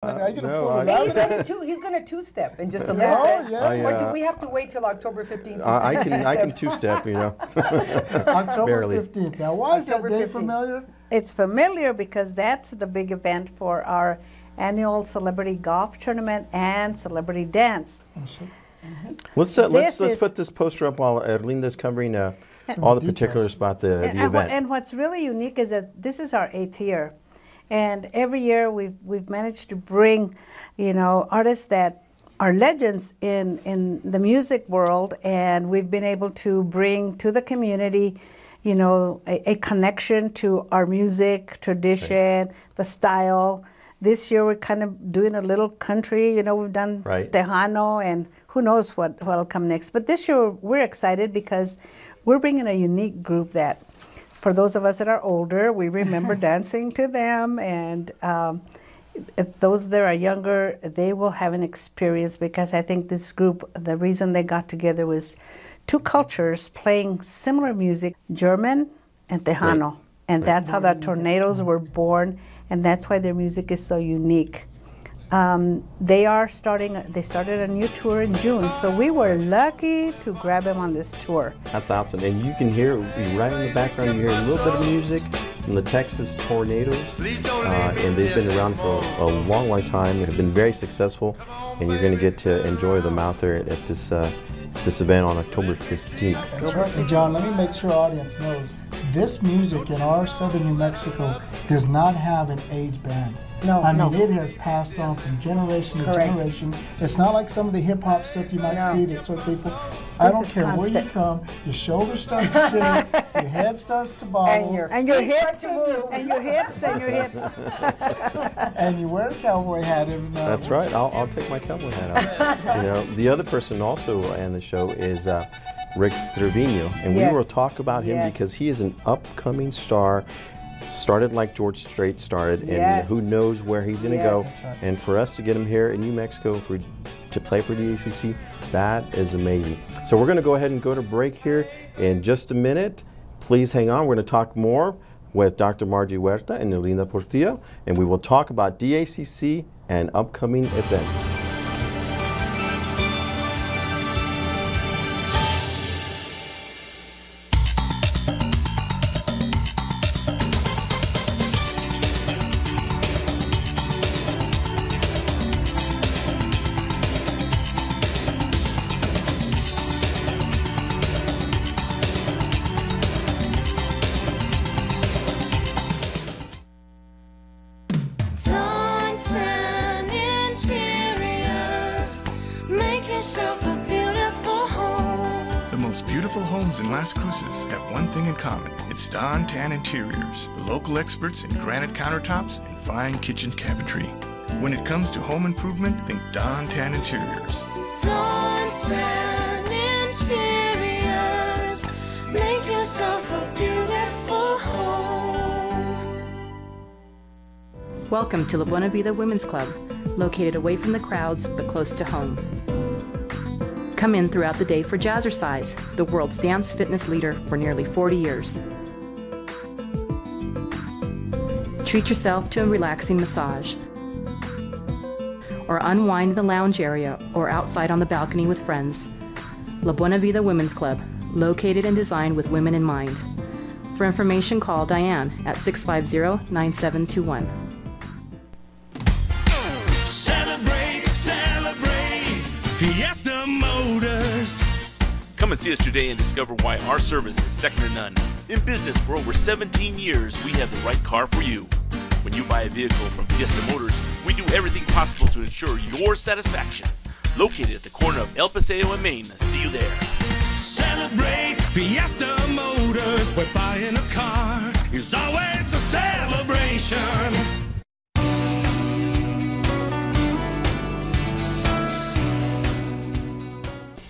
Are you gonna no, pull it out? He's going to two-step in just a little bit. Yeah. Or do we have to wait till October 15th to I can two-step, you know. October Barely. 15th. Now, why is that October day 15th. familiar? It's familiar because that's the big event for our annual celebrity golf tournament and celebrity dance. Let's put this poster up while Erlinda's covering all the particulars about the event. And what's really unique is that this is our 8th year, and every year we've managed to bring, artists that are legends in the music world, and we've been able to bring to the community, a connection to our music tradition, the style. This year we're kind of doing a little country, we've done Tejano, and who knows what'll come next. But this year we're excited because we're bringing a unique group that, for those of us that are older, we remember dancing to them, and if those that are younger, they will have an experience, because I think this group, the reason they got together was two cultures playing similar music, German and Tejano. And that's how the Tornadoes were born, and that's why their music is so unique. They started a new tour in June, so we were lucky to grab them on this tour. That's awesome. And you can hear, right in the background, you hear a little bit of music from the Texas Tornadoes. And they've been around for a long, long time. They've been very successful, and you're going to get to enjoy them out there at this event on October 15th. That's right. And John, let me make sure our audience knows, this music in our southern New Mexico does not have an age band. No, I mean, it has passed on from generation to generation. It's not like some of the hip-hop stuff you might see that sort of people. I don't care where you come, your shoulders start to shake, your head starts to bobble. And your hips, and your hips, and your hips. And you wear a cowboy hat. That's right. I'll take my cowboy hat off. The other person also on the show is Rick Trevino, and we will talk about him because he is an upcoming star. Started like George Strait started, and who knows where he's going to go. Right. And for us to get him here in New Mexico to play for DACC, that is amazing. So we're going to go ahead and go to break here in just a minute. Please hang on. We're going to talk more with Dr. Margie Huerta and Erlinda Portillo, and we will talk about DACC and upcoming events. Cruces have one thing in common. It's Don Tan Interiors, the local experts in granite countertops and fine kitchen cabinetry. When it comes to home improvement, think Don Tan Interiors. Don Tan Interiors, make yourself a beautiful home. Welcome to La Buena Vida Women's Club, located away from the crowds but close to home. Come in throughout the day for Jazzercise, the world's dance fitness leader for nearly 40 years. Treat yourself to a relaxing massage, or unwind in the lounge area or outside on the balcony with friends. La Buena Vida Women's Club, located and designed with women in mind. For information, call Diane at 650-9721. Fiesta Motors. Come and see us today and discover why our service is second to none. In business for over 17 years, we have the right car for you. When you buy a vehicle from Fiesta Motors, we do everything possible to ensure your satisfaction. Located at the corner of El Paseo and Main. See you there. Celebrate Fiesta Motors, where buying a car is always a celebration.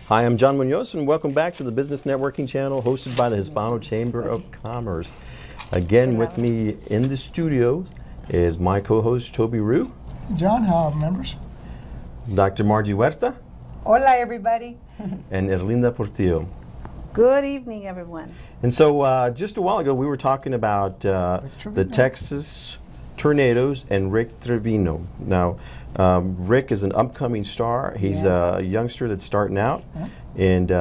Hi, I'm John Munoz, and welcome back to the Business Networking Channel, hosted by the Hispano Chamber of Commerce. Again, with me in the studios is my co-host, Toby Rue. John, how are members? Dr. Margie Huerta. Hola, everybody. And Erlinda Portillo. Good evening, everyone. And so, just a while ago, we were talking about the Texas Tornadoes and Rick Trevino. Now, Rick is an upcoming star. He's a youngster that's starting out, and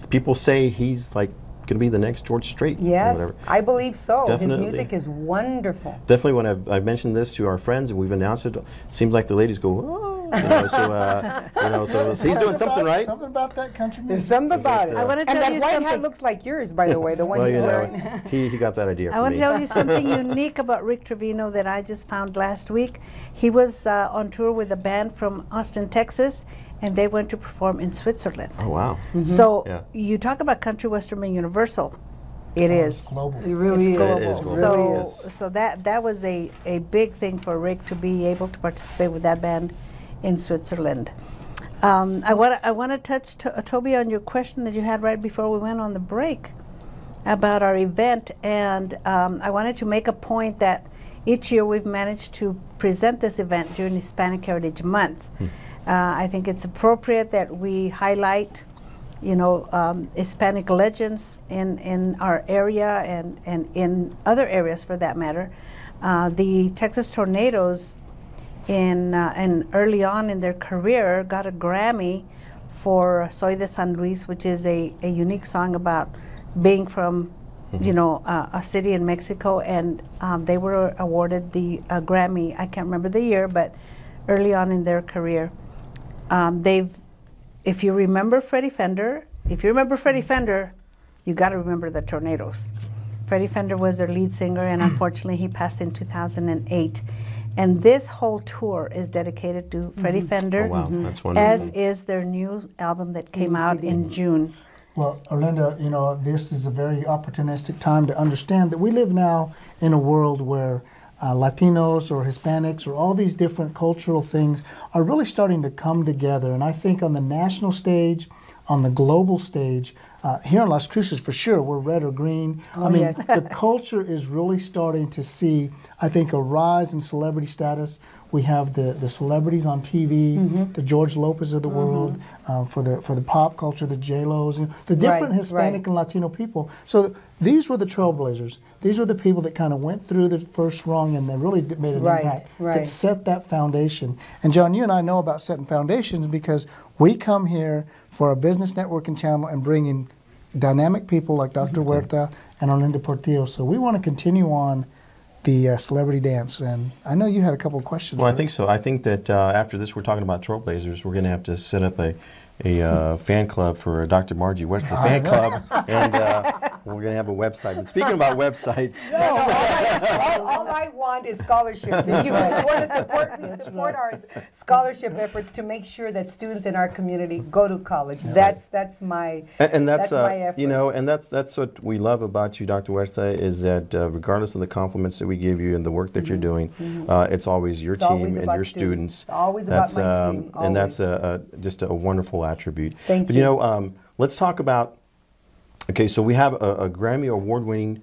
people say he's like going to be the next George Strait. Yes, or whatever. I believe so. Definitely. His music is wonderful. Definitely, when I've mentioned this to our friends and we've announced it, seems like the ladies go, oh. So he's doing something right. Something about that country music. There's something about it. I want to tell And you that white something. hat looks like yours, by the way, the one Well, he's you know, wearing. he got that idea I from want me. to tell you something unique about Rick Trevino that I just found last week. He was on tour with a band from Austin, Texas, and they went to perform in Switzerland. Oh, wow. So Yeah. you talk about country western being universal. It is. Global. It really It's is. global. It is global. So, Really is. so that was a big thing for Rick to be able to participate with that band in Switzerland. I want to touch, Toby, on your question that you had right before we went on the break about our event, and I wanted to make a point that each year we've managed to present this event during Hispanic Heritage Month. I think it's appropriate that we highlight, Hispanic legends in our area and in other areas for that matter. The Texas Tornadoes and early on in their career got a Grammy for Soy de San Luis, which is a unique song about being from a city in Mexico, and they were awarded the Grammy. I can't remember the year, but early on in their career. If you remember Freddie Fender, you got to remember the Tornadoes. Freddie Fender was their lead singer, and unfortunately he passed in 2008. And this whole tour is dedicated to Freddie Fender, Oh, wow. That's wonderful. as is their new album that came out in June. Well, Erlinda, this is a very opportunistic time to understand that we live now in a world where Latinos or Hispanics or all these different cultural things are really starting to come together. And I think on the national stage, on the global stage, here in Las Cruces, for sure, we're red or green. Yes. The culture is really starting to see, I think, a rise in celebrity status. We have the celebrities on TV, the George Lopez of the world, for the pop culture, the J-Los, the different Hispanic and Latino people. So these were the trailblazers. These were the people that kind of went through the first rung and they really made an impact that set that foundation. And John, you and I know about setting foundations because we come here for our business networking channel and bringing dynamic people like Dr. Huerta and Erlinda Portillo. So we want to continue on the celebrity dance, and I know you had a couple of questions. Well, I think so. I think that after this, we're talking about Trailblazers. We're going to have to set up a fan club for Dr. Margie Huerta fan club, and we're going to have a website. But speaking about websites, all I want is scholarships. If you want to support our scholarship efforts to make sure that students in our community go to college. That's my that's my effort. And that's what we love about you, Dr. Huerta, is that regardless of the compliments that we give you and the work that you're doing, it's always your team and your students. It's always about my team. And that's just a wonderful attribute. Thank but you. Let's talk about. Okay, so we have a Grammy award-winning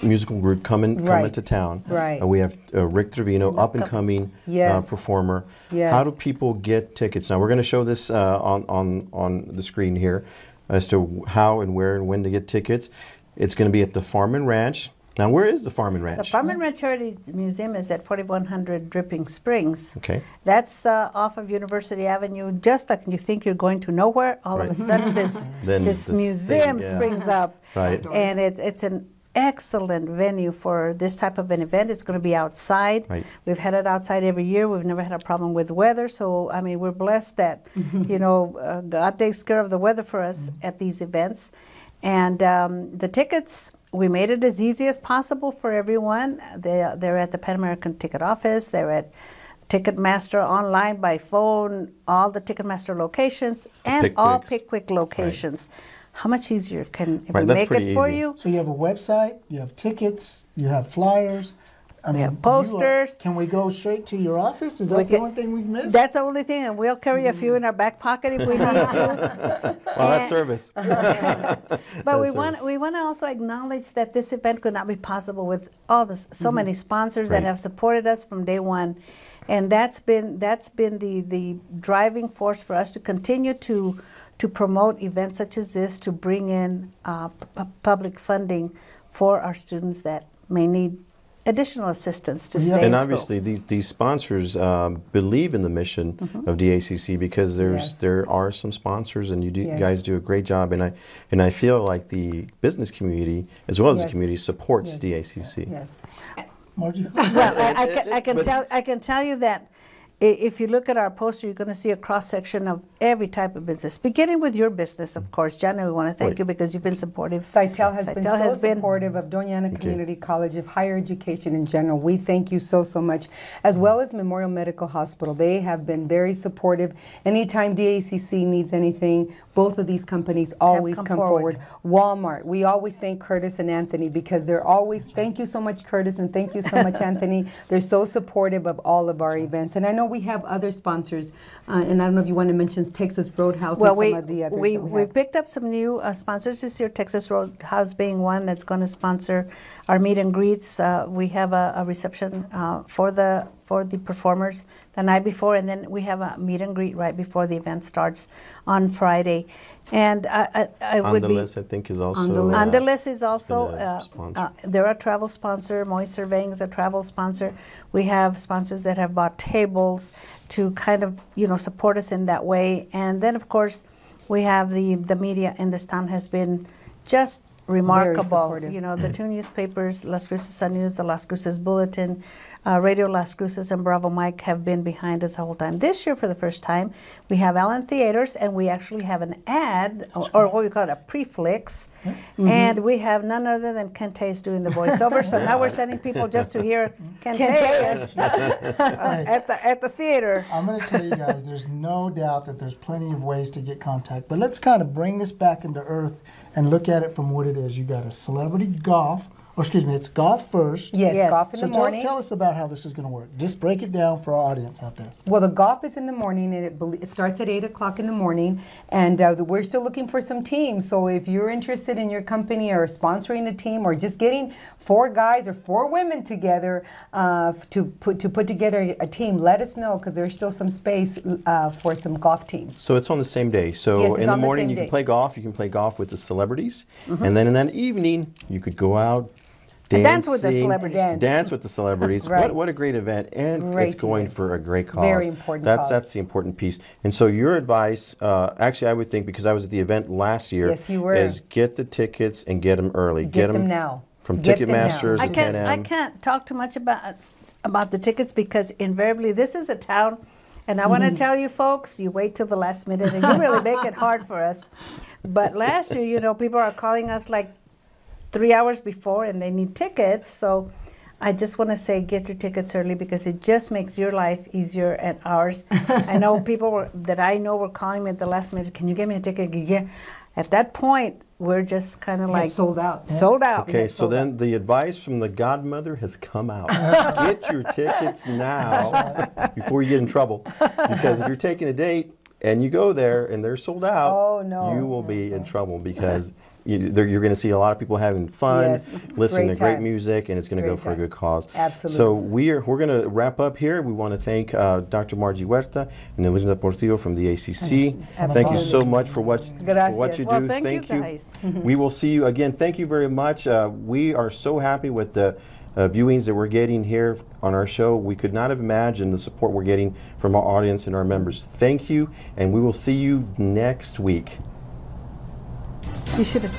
musical group coming to town. Right. We have Rick Trevino, up-and-coming performer. Yes. How do people get tickets? Now, we're going to show this on the screen here as to how and where and when to get tickets. It's going to be at the Farm and Ranch. Now, where is the Farm and Ranch? The Farm and Ranch Heritage Museum is at 4100 Dripping Springs. Okay. That's off of University Avenue. Just like you think you're going to nowhere, all of a sudden this museum springs up. Right. And it's an excellent venue for this type of an event. It's going to be outside. Right. We've had it outside every year. We've never had a problem with weather. So, I mean, we're blessed that, God takes care of the weather for us at these events. And the tickets, we made it as easy as possible for everyone. They're at the Pan American Ticket Office. They're at Ticketmaster online, by phone, all the Ticketmaster locations, and all Pickwick locations. Right. How much easier can we make it for you? So you have a website, you have tickets, you have flyers. We have posters. Can we go straight to your office? Is that the only thing we've missed? That's the only thing, and we'll carry a few in our back pocket if we need to. Well, that's service. But we want to also acknowledge that this event could not be possible with all so many sponsors that have supported us from day one, and that's been the driving force for us to continue to promote events such as this, to bring in public funding for our students that may need additional assistance to stay and in obviously these sponsors believe in the mission of DACC, because there are some sponsors, and you guys do a great job, and I feel like the business community as well as the community supports DACC. Yes. Margie? Well, I can tell you that if you look at our poster, you're going to see a cross-section of every type of business, beginning with your business, of course. Janet, we want to thank you because you've been supportive. Scitel has been so supportive of Dona Ana Community College, of higher education in general. We thank you so, so much, as well as Memorial Medical Hospital. They have been very supportive. Anytime DACC needs anything, both of these companies always come forward. Walmart, we always thank Curtis and Anthony, because they're always, thank you so much, Curtis, and thank you so much, Anthony. They're so supportive of all of our events. And I know we have other sponsors, and I don't know if you want to mention Texas Roadhouse and some of the others. We've picked up some new sponsors this year, Texas Roadhouse being one that's going to sponsor our meet and greets. We have a reception for the performers the night before, and then we have a meet and greet right before the event starts on Friday. And I would be... I think, is also... Andeles is also... they're a travel sponsor. Moist Surveying is a travel sponsor. We have sponsors that have bought tables to kind of, support us in that way. And then, of course, we have the media in this town has been just remarkable. The two newspapers, Las Cruces Sun News, the Las Cruces Bulletin, Radio Las Cruces, and Bravo Mike have been behind us the whole time. This year, for the first time, we have Allen Theaters, and we actually have an ad, or what we call it, a preflix, and we have none other than Kentays doing the voiceover. So now we're sending people just to hear Kentays at the theater. I'm going to tell you guys, there's no doubt that there's plenty of ways to get contact, but let's kind of bring this back into earth and look at it from what it is. You got a celebrity golf. It's golf first. Yes, golf in the morning. Tell us about how this is going to work. Just break it down for our audience out there. Well, the golf is in the morning, and it starts at 8 o'clock in the morning, and we're still looking for some teams. So if you're interested in your company or sponsoring a team, or just getting 4 guys or 4 women together to put together a team, let us know, because there's still some space for some golf teams. So it's on the same day. So in the morning you can play golf. You can play golf with the celebrities, and then in that evening you could go out. Dance with the celebrities. Dance with the celebrities. Right. What a great event, and it's going for a great cause. Very important cause. That's the important piece. And so your advice, actually, I would think, because I was at the event last year, yes, you were, is get the tickets and get them early. Get them now. From Ticketmasters. I can't talk too much about the tickets, because invariably this is a town, and I want to tell you folks, you wait till the last minute and you really make it hard for us. But last year, people are calling us like 3 hours before, and they need tickets. So I just want to say, get your tickets early, because it just makes your life easier and ours. I know people that I know were calling me at the last minute, can you get me a ticket? Yeah. At that point, we're just kind of like sold out. Sold out. Okay, so then the advice from the godmother has come out. Get your tickets now before you get in trouble. Because if you're taking a date and you go there and they're sold out, you will be in trouble, because you're going to see a lot of people having fun, listening to great music, and it's going to go for a good cause. Absolutely. So we're going to wrap up here. We want to thank Dr. Margie Huerta Erlinda Portillo from the ACC. Thank you so much for what you do. Well, thank you guys. We will see you again. Thank you very much. We are so happy with the viewings that we're getting here on our show. We could not have imagined the support we're getting from our audience and our members. Thank you, and we will see you next week. You should have